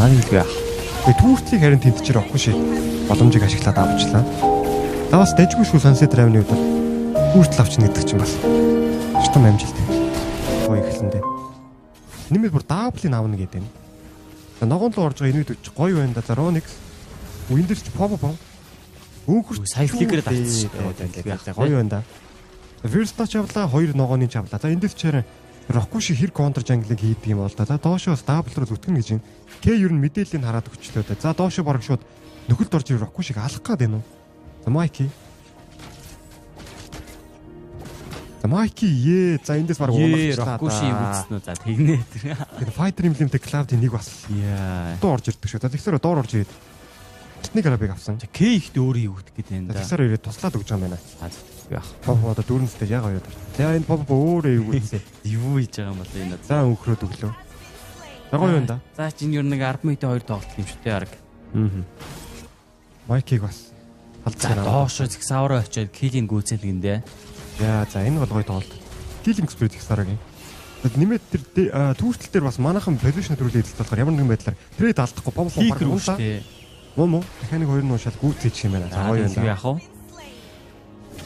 Аагүй яах. Түүртлийг харин тэнцчээр авахгүй шээ. Боломжийг ашиглаад авчлаа. За бас дэжгүй шүү Sunset Drive-ны үед түүртэл авчихна гэдэг чинь бас штом амжилт. Гоё ихлэндээ. Нэмээд бүр даблыг авна гэдэг юм. За ногоон руу орж байгаа энэ үед гоё байна да. За Ronix. Үн дээр ч Popo. Өөхөр сая фликерээ давчихсан шүү. Гоё байна да. Versta чавлаа 2 ногооны чавлаа. За энэ дээр ч харин Рокуши хэр контр жанглыг хийдэг юм бол да. За доошоос дабл руу зүтгэн гэж юм. К ер нь мэдээллийг хараад өчлөө да. За доошо бараг шууд нөхөлд орж ирэх Рокушиг алах гээд байна уу? За Майки. За Майки за эндээс бараг уналчлаа. Рокуши үзсэн үү? За тэгнэ. Тэгэхээр Fighter Emblem-тэй Cloud-ийн нэг бас дуу орж ирдэг шүү. За тэгсээр доор орж ирээд Техник арабыг авсан. К ихтэй өөрөө юу гэдэг гээд байна да. Тэгсээр ирээд туслаад өгч байгаа юм байна. Яах. Попо одоо дөрөнстэй яг хоёр. За энэ Попо өөрөө юу гэсэн. Юу хийж байгаа юм бол энэ. За өнхрөөд өглөө. За гоё юм да. За чинь ер нь 10 минутын 2 тоглолт юм шүү дээ арга. Майкийг бас халдсан. Доошо згсавраа очиод килинг гүйцэлгэндээ. За энэ бол гоё тоглолт. Килинг спред згсаврагийн. Нэмээд тэр түүртэл дээр бас манайхан позишн төрүүлээд хэлдэг болохоор ямар нэгэн байдлаар трейд алдахгүй Попо баг унтаа. Мөн механик хоёр нь уушаад гүйцэж юм байна. За гоё юм да. Яах вэ?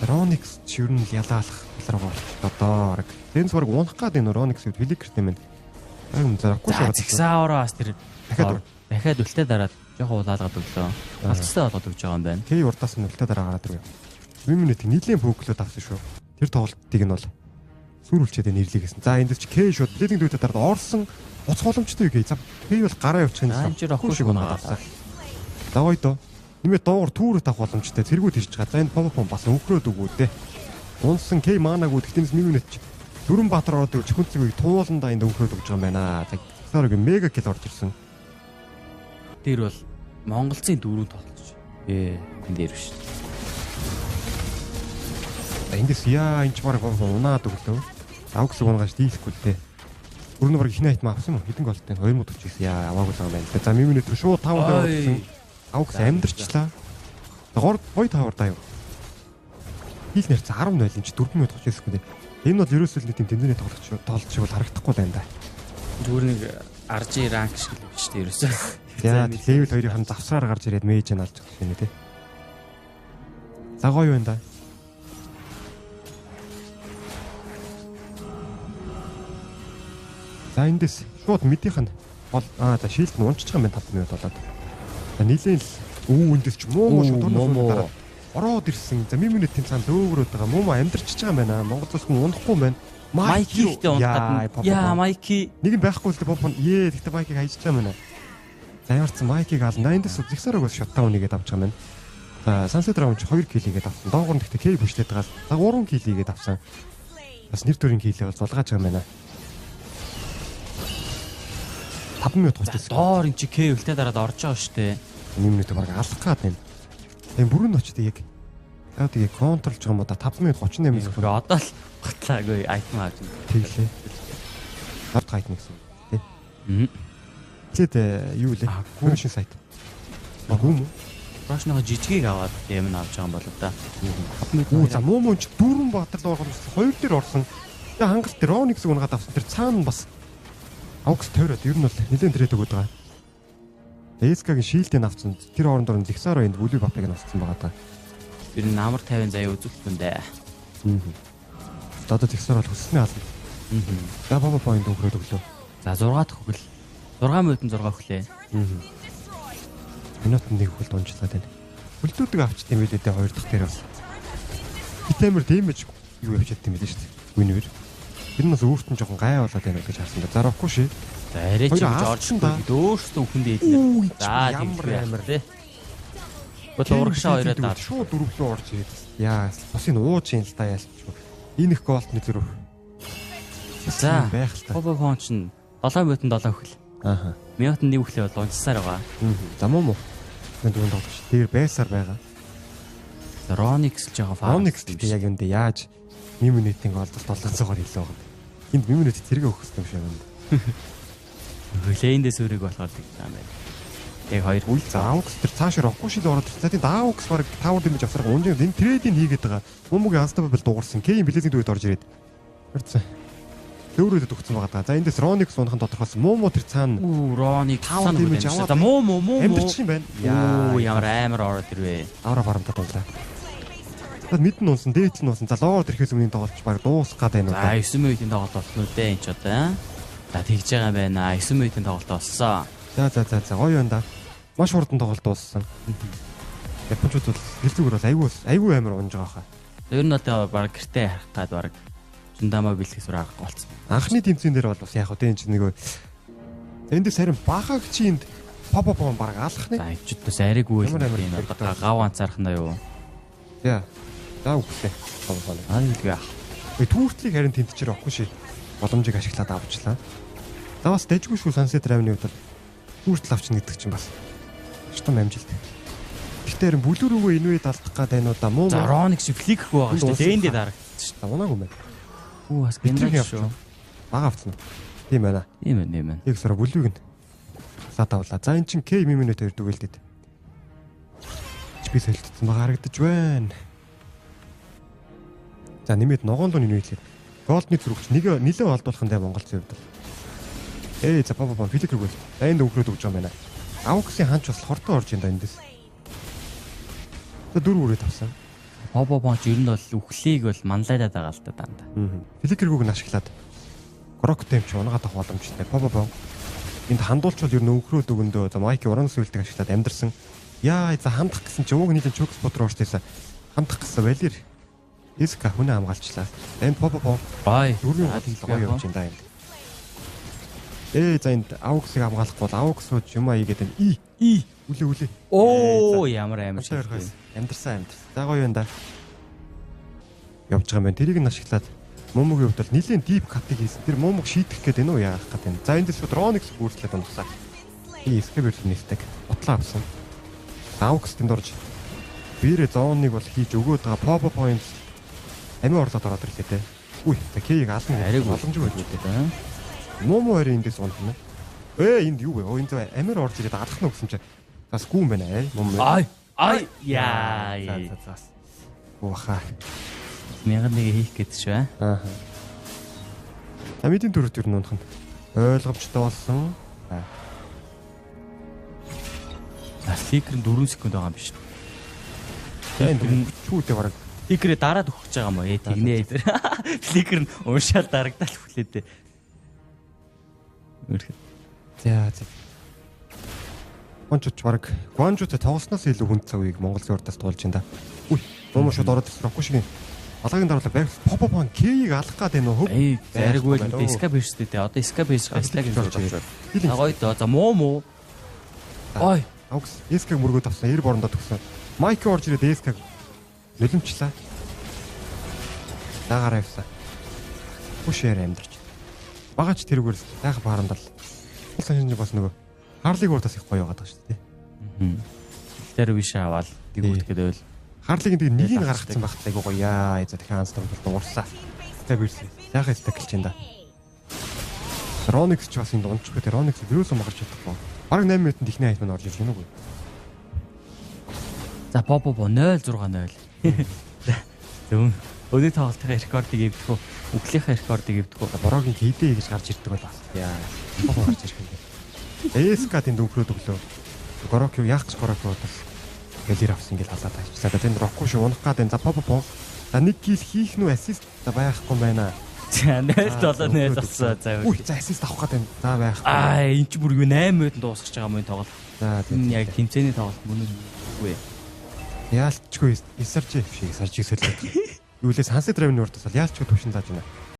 Ronix ч ер нь ялаалах талаар одоо арга. Тэнс баг унах гад энэ Ronix-ийг фликертэй мэн. Айгум зарахгүй шээ. Згсавраа бас тэр дахиад үлтээ дараад жоохон улаалгаад өглөө. Алцтай болоод өгч байгаа юм байна. Кей урдаас нь үлтээ дараа гараад ирв. Минут нийлэн бөөглөөд авсан шүү. Тэр тоглолтыг нь бол сүрүүлчээд нэрлээ гэсэн. За энэ дэвч Кей шууд лидинг дүүтээ дараад орсон. Уц боломжтой үгүй. За Кей бол гараа явуучих юм. Рокуши шиг унаад авсан. За гоё доо. Нэмээд дуугар түүрээ тавах боломжтой. Тэргүүд хийж байгаа. За энэ Попо бас өнхрөөд өгөө дээ. Унсан Кей манаг үүд гэтэнээс минут ч Дөрөн Баатар ороод чихүнцгийг тууландаа энд өнхрөөд өгч байгаа юм байна. За Сарагийн мега кил орж ирсэн. Тэр бол Монголцын дөрөв тоглож. Энэ дээр биш. Эндээс энэ ч бараг унаад өглөө. Авгс унгаж дийлэхгүй л дээ. Өрнө бараг ихний айтмаа авсан юм уу? Хэдэн голтой 2049 аваагүй байгаа юм байна. За минут шууд 5 удаа Авгс амьдэрчлаа. Гор бой тавар даа юу. Хил нэр 10-0 юм чи 4 минут тоглож байсан гэдэг. Энэ бол ерөөсөө л тийм тэмдэгний тоглолт шиг бол харагдахгүй байна да. Зүгээр нэг RG ранк шиг л биш тийм ерөөсөө. Яа левел 2-ын хан завсраар гарч ирээд мэж нь алж байгаа юм тий. За гоё байна да. За эндээс шууд мэдийнх нь бол за шилд нь унчиж байгаа юм 5 минут болоод. За нийлээл эндээс ч муу шууд ороод ирсэн. За минут тэмцээн дөөгрөөд байгаа. Муу амьдэрчж байгаа юм байна. Монгол зүс хүн унахгүй юм байна. Майкитэй унтаад. Яа Майки. Нэг нь байхгүй л Попо. Тэгтээ Майкиг хайж байгаа юм байна. За ямарч Майкиг ална. Эндээс зэгсараагүй шоттаун нэгээд авч байгаа юм байна. За Sunset Drive 2 килийгээд авсан. Доогор нь гэхдээ Кей бүштэд байгаас. За 3 килийгээд авсан. Бас нэр төрийн килий бол зулгааж байгаа юм байна. 5 минут хуцсан. Доор эн чи Кей үлтээ дараад орж байгаа шүү дээ. 1 минут баг алах гад байна. Тэгээ бүрэн очтой яг. Тэгээ контролж байгаа юм да 5 минут 38 секунд. Одоо л батлаагүй айтем авч байна. Тэглээ. Ард гайт нэгсэн. Тэ. Тэгээд юу лээ? Гүншин сайт. Магум. Рашнаага жижигийг аваад юм авч байгаа юм болоо да. За муу ч дөрвөн Баатар доор хоёр дээр орсон. Тэгээ хангалт дээр Ronix-ийг унгаад авсан. Тэр цаана бас Авгс тойроод ер нь бол нэлээд тэрээд өгöd байгаа. Эскагийн шилдийг авсан. Тэр хооронд орон Зигсаро энд бүлэг бапыг нь авсан байгаа даа. Ер нь амар 50 заяа үзүүлсэн дээ. Одоо Зигсаро бол хөссөний ална. За Попо point өгрөөд өглөө. За 6 дахь хөл. 6 минутын 6 өглөө. Минутын 1 хөл дунжлаад байна. Хөлтүүдийг авчт юм билээ дээ 2 дахь дээр бас. Битэмэр дэмэж юу явж чадсан юм билээ шүү дээ. Гүнээр. Тэр нь бас өөрт нь жоохон гай болоод байна гэж харсан. За Рокуши. За арай ч Жорж дөөрстө үхэндээ идлээ. За ямар амар тий. Гол урагшаа хоёроо даа. Шууд дөрвөлөө орж ирээд. Яа, бас энэ ууж юм л та яалч. Энэ их голт нэлэр. За байх л та. Попо фонч нь 7 минутын 7 хөл. Минутын 1 хөглөө бол унцсаар байгаа. За муу. Энд дунд тоглож. Тэр байсаар байгаа. Ronix л жоо фаа. Ronix гэдэг яг юм дэ яаж минутын голд 700-аар илүү байгаа. Энд минут тэргээ өгөх юм шиг байна. Хөлөөндөөс өөрийг болохоор тийм байна. Яг хоёр үл заавч тэр цааш Рокуши л ороод тэр даавкс баг тавар дэмж авсарга унжиг энэ трейдинг хийгээд байгаа. Мумугийн анстабл дуурсан. Кей билетийн дүүрт орж ирээд. Харцсан. дөөрөөд өгсөн байгаа. За эндээс Роникс унахын тодорхойлсон. Муу тэр цаана. Роник Таван цаана дэмэж үү. аваад За муу. Амьдч юм байна. Ямар амар ороод ирвэ. Авра барамтад унлаа. За мэдэн унсан, дээдл нь унсан. За лоор ирэхээс өмнө тоглож баг дуусах гээд байна уу. За 9 минутын тоглолт болсон үү дээ энэ ч одоо. За тэгж байгаа юм байна. 9 минутын тоглолт болсон. За гоё байна да. Маш хурдан тоглолт дууссан. Япончууд бол гэлзүүгээр бол айгүй амар унж байгаа хаа. Ер нь одоо баг гэртээ харах гад баг Жундамаа бэлтгэс рүү авах болцсон. Анхны тэмцээн дээр бол бас яг хөө энэ нэг эндээс харин бахаг чи энд попопон баг алах нэ. За ичүүд бас арайгүй юм одоо гав анцаарах нь юу. За. За үгтэй. Попопон. Аагүй яах. Түүртлийг харин тэмтчээр авахгүй шээ. Боломжийг ашиглаад авчлаа. За бас дэжгүй шүү Sunset Ravn-ийн хувьд түүртл авчихна гэдэг чинь бас штом амжилт. Гэхдээ харин бүлүүр рүүгээ энэ үед алдах гээд байна уу да муу. За Роник шиг флик байгаа шүү дээ. Дэндээ дарагдчих шүү дээ. Унаагүй мэн. Бас гэнэ шүү. Бага авцсан. Тийм байна. Тийм байна. Яг сара бүлүүг нь саад авлаа. За эн чин K минут 2 дүгэлдэд. Би солилцсон бага харагдаж байна. За нэмээд ногоон лууны нийтлээ. Голдны зүрхч нэг нилээ олдуулахын дай Монголын хувьд. За папа филик рүү. Энд өгрөөд өгч байгаа юм байна. Ауксын ханч бас хортой орж энэ эндээс. За 4 үрээ тавсан. Попопон ч ер нь бол үхлийг бол манлайдаад байгаа л та дандаа. Филик рүүг нь ашиглаад Кроктэй ч унагаад авах боломжтой. Попопон энд хандуулчвал ер нь өгрөөд өгөндөө за майки уран сүлдэг ашиглаад амьдэрсэн. Яа за хандах гэсэн чи ууг нийлэн чокс бодор уурчтайсаа хандах гэсэн байлэр. Иска хүнээ хамгаалчлаа. Энд попопон бай. Дөрвийн гоё явж энэ даа. За энд ауксыг хамгаалахгүй бол аукс руу юм аагээд энэ үлээ. Оо ямар амар шиг. Амьдсан. За гоё юм да. Явж байгаа юм байна. Тэрийг нь ашиглаад Момогийн хувьд бол нэлийн дип катыг хийсэн. Тэр Момог шийдэх гээд энэ үү яах гээд байна. За эндээс Роникс бүрслээд унахсаа. Эскэбэр нэстэг. Ботлоо авсан. Аукс тэнд орж бирэ зооныг бол хийж өгөөд байгаа Popo Points амин орлоод ороод ирлээ те. Үгүй за К-ийг ална ариг боломжгүй байж дээ. Момо хоёрын эндээс унах нь. Энд юу вэ? Энд амир орж ирээд алах нь гэсэн чинь бас гүн байна Момо. Ай яа. За. Уухаа. 1001 хийх гэдэг шүү аа. Амидын төрөд юу нунах нь ойлгомжтой болсон. Фликер нь 4 секунд байгаа юм биш. Энэ чүүдээ бараг фликерээ дараад өгч байгаа юм уу? Тэгнэ. Фликер нь уушаал дарагдал хүлээдээ. За. Гончуч бараг Гончутэй тоглосноос илүү хүнд цагийг Монгол зөөрдөөс туулж байна да. Үгүй. Момо шууд ороод ирсэхгүй шиг Алагын дараалал байх Попопон К-ийг алах гээд байна уу? Зариггүй л Эска биштэй те. Одоо Эска биш Эскагийн зорж байгаа. Агой доо. За Момо. Ой. Аукс Эскаг мөргөд авсан 90 борондоо төгсөн. Майк орж ирээд Эскаг нулимчлаа. Дагараа явсан. Бүшээр амьдарч. Багач тэрүүгээр сайхан баарандал. Санжин бас нөгөө Харлиг урдаас их гоё байгаад байгаа шүү дээ. Тэр биш аваад дигүүрт гэдэг. Харлиг нэг нэгийг гаргацсан багт айгуу гоё яа. За дахин анстар бол уурсаа. Тэ бирсэн. Сайхан стаклж энэ да. Роникс ч бас энд унчих гэдэг. Роникс юусоо магарч чадахгүй. Бараг 8 минутанд ихний хайт мань орж ирж гэнэ үгүй. За Попо 0-6-0. Зөв. Өдөө тоглолтын рекордыг эвдэх үү? Үхлийнхээ рекордыг эвдэх үү? Борогийн хийдэ гэж гарч ирдэг бол бас. Яа. Попо гарч ирэх юм. Эска тэнд өглөөд өглөө. Горок яах гэж Горок бодол. Гэлэр авсан ингээл халаад авчлаа. Тэнд Рокку шиг унах гад энэ за Попо. За нэг кил хийх нү ассист байхгүй байна. За 0-7-0 болсон. За үгүй за ассист авах гад энэ за байх. Эн чи бүр 8 минутанд дуусгаж байгаа юм тоглолт. За энэ яг тэмцээний тоглолт мөн үгүй. Яалтчгүй эсэрч шиг саржиг солиод. Юулээс Sunset Ravn-ийн урдаас яалтчгүй төвшин зааж байна.